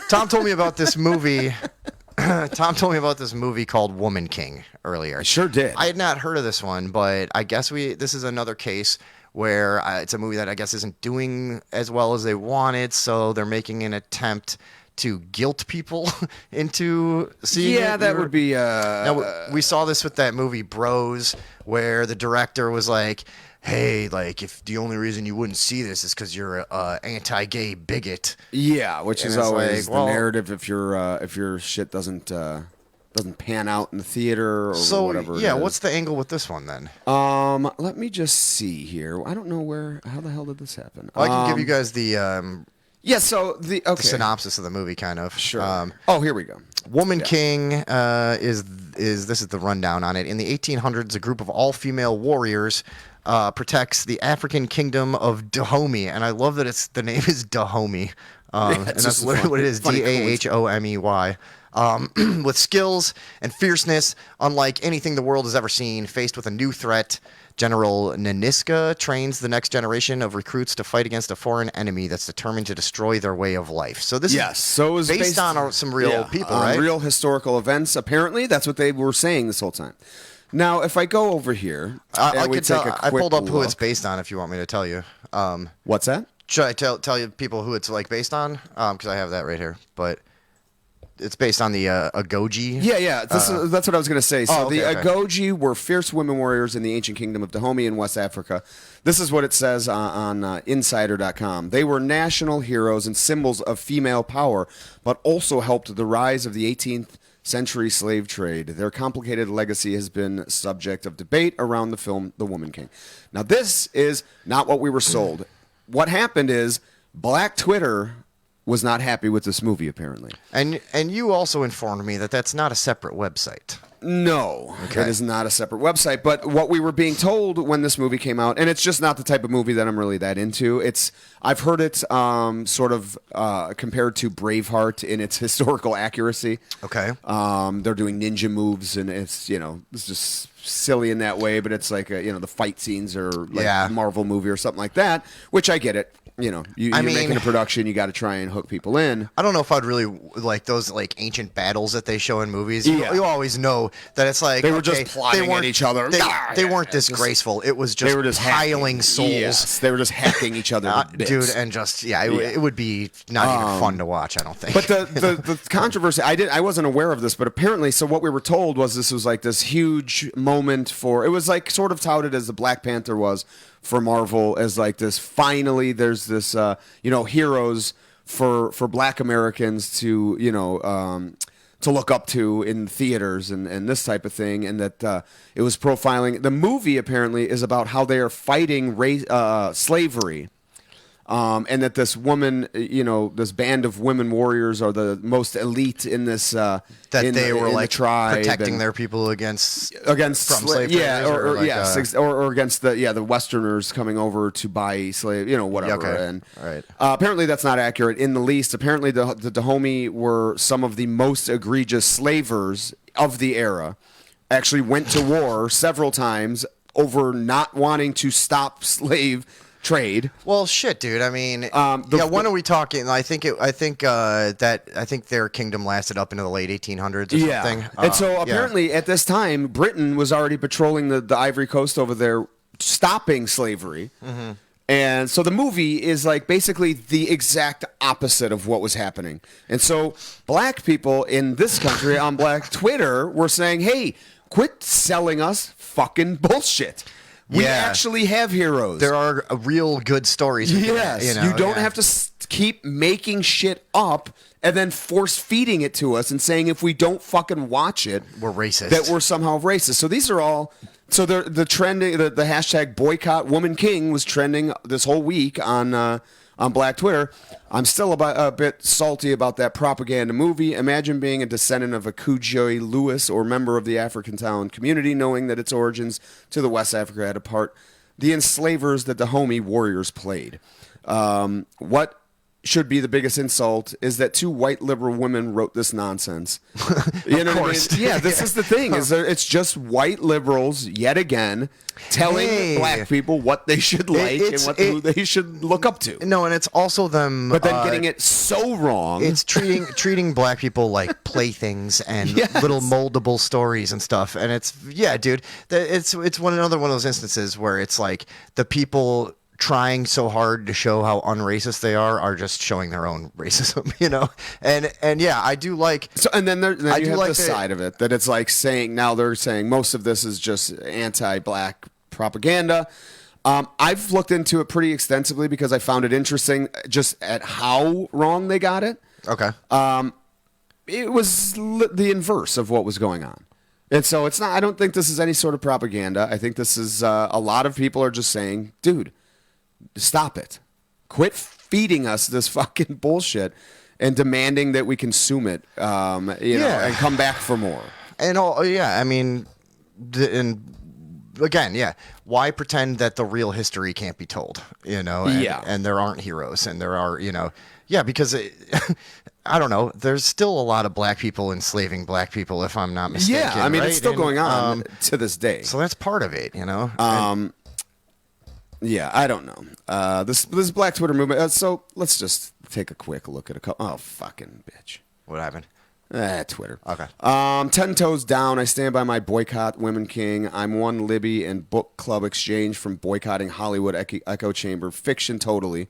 Tom told me about this movie. Tom told me about this movie called Woman King earlier. I sure did. I had not heard of this one, but I guess this is another case where it's a movie that I guess isn't doing as well as they wanted, so they're making an attempt to guilt people into seeing it. Yeah, that would be. Now, we saw this with that movie Bros, where the director was like, hey, like, if the only reason you wouldn't see this is because you're a anti-gay bigot. Yeah, which And is it's always like, well, the narrative if your shit doesn't pan out in the theater or whatever. Yeah, it is. what's the angle with this one then? Let me just see here. I don't know how the hell did this happen? Well, I can give you guys the Yeah, so the synopsis of the movie, kind of. Sure. Here we go. Woman King is this is the rundown on it. In the 1800s, a group of all-female warriors protects the African kingdom of Dahomey, and I love that the name is Dahomey, and that's literally what it is, Dahomey. With skills and fierceness unlike anything the world has ever seen, faced with a new threat, General Naniska trains the next generation of recruits to fight against a foreign enemy that's determined to destroy their way of life. So this is based on some real people, right? Real historical events, apparently. That's what they were saying this whole time. Now, if I go over here, I pulled up who it's based on if you want me to tell you. What's that? Should I tell you people who it's like based on? Because I have that right here. But it's based on the Agoji. Yeah. That's what I was going to say. So okay. Agoji were fierce women warriors in the ancient kingdom of Dahomey in West Africa. This is what it says on Insider.com. They were national heroes and symbols of female power, but also helped the rise of the 18th century slave trade. Their complicated legacy has been subject of debate around the film The Woman King. Now, this is not what we were sold. What happened is Black Twitter was not happy with this movie, apparently. And you also informed me that that's not a separate website. No, it is not a separate website. But what we were being told when this movie came out, and it's just not the type of movie that I'm really that into. I've heard it sort of compared to Braveheart in its historical accuracy. Okay. They're doing ninja moves, and it's just silly in that way. But it's like the fight scenes are like a Marvel movie or something like that, which I get it. You're making a production, you got to try and hook people in. I don't know if I'd really like those like ancient battles that they show in movies. You always know that it's like they were just plotting at each other. They weren't disgraceful. It was just, piling souls. Yes, they were just hacking each other to bits. Dude, and just it would be not even fun to watch, I don't think. But the controversy, I wasn't aware of this, but apparently, so what we were told was this was like this huge moment it was like sort of touted as the Black Panther was for Marvel, as like this, finally there's this heroes for Black Americans to look up to in theaters and this type of thing, and that it was profiling. The movie apparently is about how they are fighting slavery. And that this woman, this band of women warriors are the most elite in this. That they were like tribe protecting their people against slavery, slavery, or against the Westerners coming over to buy slave, whatever. Okay. And all right. Apparently that's not accurate in the least. Apparently the Dahomey were some of the most egregious slavers of the era. Actually went to war several times over not wanting to stop slave trade. Well, shit, dude. I mean, when are we talking? I think their kingdom lasted up into the late 1800s or something. And so apparently at this time, Britain was already patrolling the Ivory Coast over there, stopping slavery. Mm-hmm. And so the movie is like basically the exact opposite of what was happening. And so black people in this country on Black Twitter were saying, hey, quit selling us fucking bullshit. We actually have heroes. There are real good stories. Yes, you don't have to keep making shit up and then force feeding it to us and saying if we don't fucking watch it, we're racist. That we're somehow racist. So these are all. So the trending, the hashtag boycott Woman King was trending this whole week on Black Twitter. I'm still a bit salty about that propaganda movie. Imagine being a descendant of a Kujoy Lewis or member of the African town community, knowing that its origins to the West Africa had a part the enslavers that the Dahomey warriors played. What should be the biggest insult is that two white liberal women wrote this nonsense. You know what I mean? Yeah, this is the thing. It's just white liberals yet again telling black people what they should like and who they should look up to. No, and it's also them. But then getting it so wrong. It's treating black people like playthings and little moldable stories and stuff. And it's dude. It's another one of those instances where it's like the people trying so hard to show how unracist they are just showing their own racism, you know? And yeah, I do like... So, and then you have like the side of it, that it's like saying, now they're saying most of this is just anti-black propaganda. I've looked into it pretty extensively because I found it interesting just at how wrong they got it. Okay. It was the inverse of what was going on. And so it's not, I don't think this is any sort of propaganda. I think this is, a lot of people are just saying, dude, stop it. Quit feeding us this fucking bullshit and demanding that we consume it, you know, and come back for more. And I mean, and again, why pretend that the real history can't be told, you know? And there aren't heroes, and there are, you know, because I don't know. There's still a lot of black people enslaving black people, if I'm not mistaken. Yeah, I mean, right? it's still going on to this day. So that's part of it, you know? Yeah, I don't know. This Black Twitter movement. So let's just take a quick look at a couple. Oh, fucking bitch. What happened? Twitter. Okay. 10 toes down. I stand by my boycott Women King. I'm one Libby and Book Club Exchange from boycotting Hollywood Echo Chamber. Fiction totally.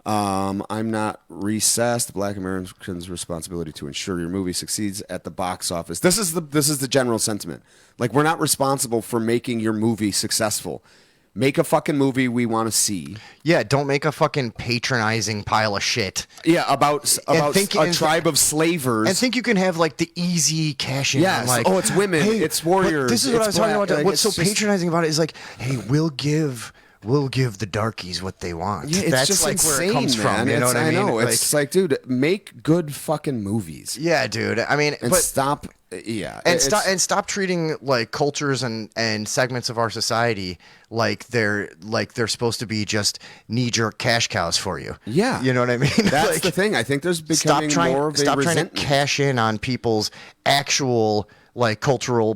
I'm not recessed. Black Americans' responsibility to ensure your movie succeeds at the box office. This is the general sentiment. Like, we're not responsible for making your movie successful. Make a fucking movie we want to see. Yeah, don't make a fucking patronizing pile of shit. Yeah, about a tribe of slavers. And think you can have like the easy cash in. Yes. Like, it's women. Hey, it's warriors. This is what I was talking about. Like, What's so patronizing about it is like, hey, we'll give the darkies what they want. Yeah, it's that's just like insane, where it comes man. from. You know what I mean? I know. It's like, dude, make good fucking movies. Yeah, dude. I mean, and but stop. Yeah, and stop treating like cultures and segments of our society like they're supposed to be just knee-jerk cash cows for you. Yeah, you know what I mean. That's like, the thing. I think there's becoming more of a resentment. Trying to cash in on people's actual like cultural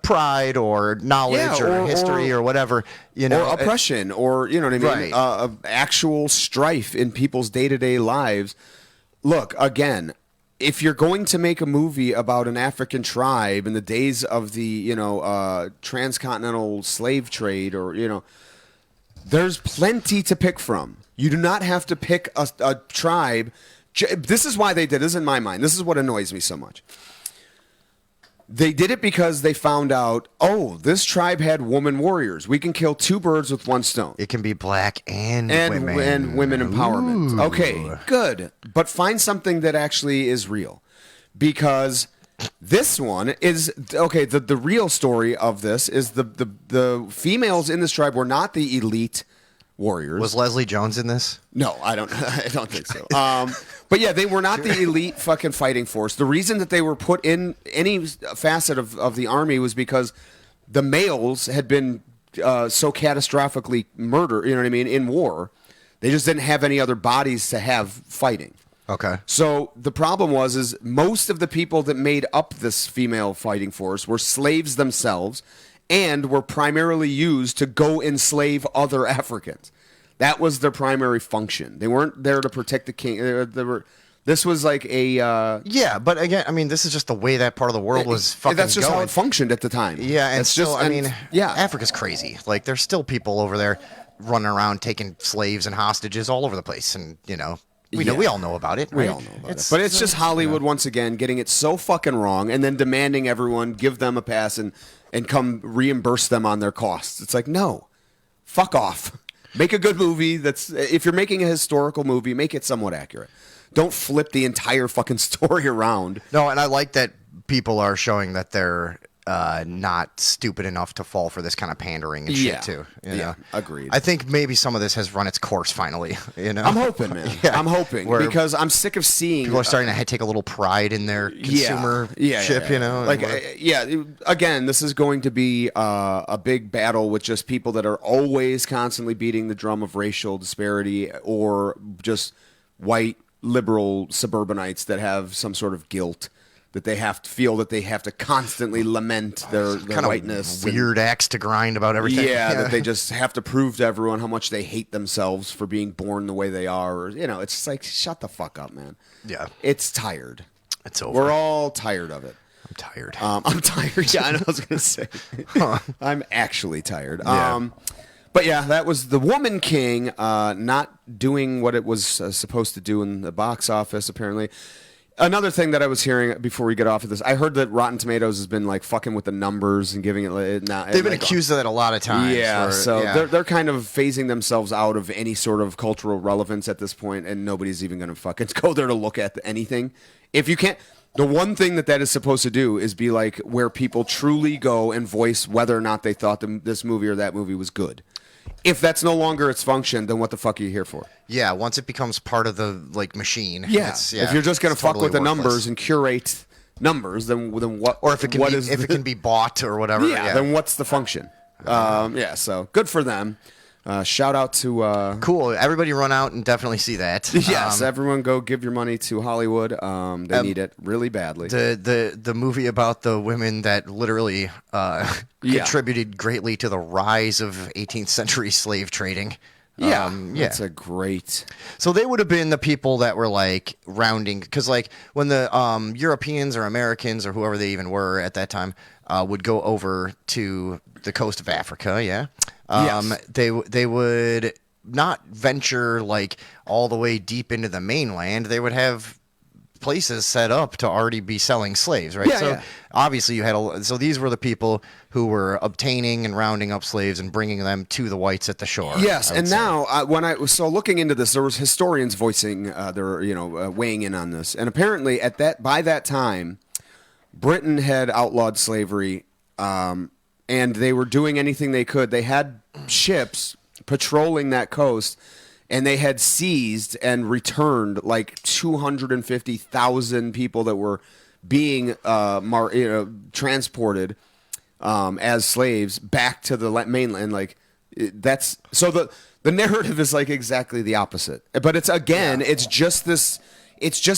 pride or knowledge or history or whatever, you know, or oppression or you know what I mean, right. Actual strife in people's day-to-day lives. Look, again, if you're going to make a movie about an African tribe in the days of the transcontinental slave trade, or there's plenty to pick from. You do not have to pick a tribe. This is why they did. This is in my mind. This is what annoys me so much. They did it because they found out, this tribe had woman warriors. We can kill two birds with one stone. It can be black and women. And women empowerment. Ooh. Okay, good. But find something that actually is real. Because this one is, the real story of this is the females in this tribe were not the elite warriors. Was Leslie Jones in this? No, I don't think so. But yeah, they were not the elite fucking fighting force. The reason that they were put in any facet of the army was because the males had been so catastrophically murdered, you know what I mean, in war. They just didn't have any other bodies to have fighting. Okay. So the problem is most of the people that made up this female fighting force were slaves themselves and were primarily used to go enslave other Africans. That was their primary function. They weren't there to protect the king. This was like a... yeah, but again, I mean, this is just the way that part of the world was fucking That's just going. how it functioned at the time. Yeah, and it's still, yeah. Africa's crazy. Like, there's still people over there running around taking slaves and hostages all over the place, and, we all know about it. Right? We all know about it. But it's just Hollywood, once again, getting it so fucking wrong and then demanding everyone give them a pass and come reimburse them on their costs. It's like, no, fuck off. Make a good movie if you're making a historical movie, make it somewhat accurate. Don't flip the entire fucking story around. No, and I like that people are showing that they're not stupid enough to fall for this kind of pandering and shit too. You know? Agreed. I think maybe some of this has run its course finally. I'm hoping, man. I'm hoping because I'm sick of seeing people are starting to take a little pride in their consumership. You know, Again, this is going to be a big battle with just people that are always constantly beating the drum of racial disparity or just white liberal suburbanites that have some sort of guilt that they have to feel that they have to constantly lament their Kind whiteness. of weird axe to grind about everything. Yeah, that they just have to prove to everyone how much they hate themselves for being born the way they are. Or, it's just like, shut the fuck up, man. Yeah. It's tired. It's over. We're all tired of it. I'm tired. I'm tired. Yeah, I know. I was going to say. I'm actually tired. Yeah. But yeah, that was The Woman King not doing what it was supposed to do in the box office, apparently. Another thing that I was hearing before we get off of this, I heard that Rotten Tomatoes has been like fucking with the numbers and giving it. They've been accused of that a lot of times. Yeah, they're kind of phasing themselves out of any sort of cultural relevance at this point, and nobody's even going to fucking go there to look at anything. If you can't, the one thing that is supposed to do is be like where people truly go and voice whether or not they thought this movie or that movie was good. If that's no longer its function, then what the fuck are you here for? Yeah, once it becomes part of the machine. Yeah, if you're just gonna fuck totally with the worthless. numbers and curate numbers, then what? Or if it can what be, is if it can be bought or whatever. yeah, then what's the function? So good for them. Shout out to Cool. Everybody run out and definitely see that. yes, everyone go give your money to Hollywood. They need it really badly. The movie about the women that literally contributed greatly to the rise of 18th century slave trading. That's a great. So they would have been the people that were like rounding, because like when the Europeans or Americans or whoever they even were at that time would go over to the coast of Africa, Yes. they would not venture like all the way deep into the mainland. They would have places set up to already be selling slaves, right? So obviously you had so these were the people who were obtaining and rounding up slaves and bringing them to the whites at the shore. Yes, I would and say. now when I was looking into this, there was historians voicing weighing in on this, and apparently by that time, Britain had outlawed slavery, and they were doing anything they could. They had ships patrolling that coast, and they had seized and returned like 250,000 people that were being transported as slaves back to the mainland. Like that's so the narrative is like exactly the opposite. But it's just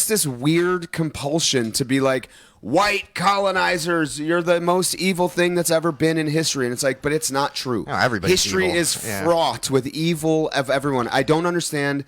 this weird compulsion to be like, white colonizers, you're the most evil thing that's ever been in history. And it's like, but it's not true. No, everybody's history evil. is fraught with evil of everyone. I don't understand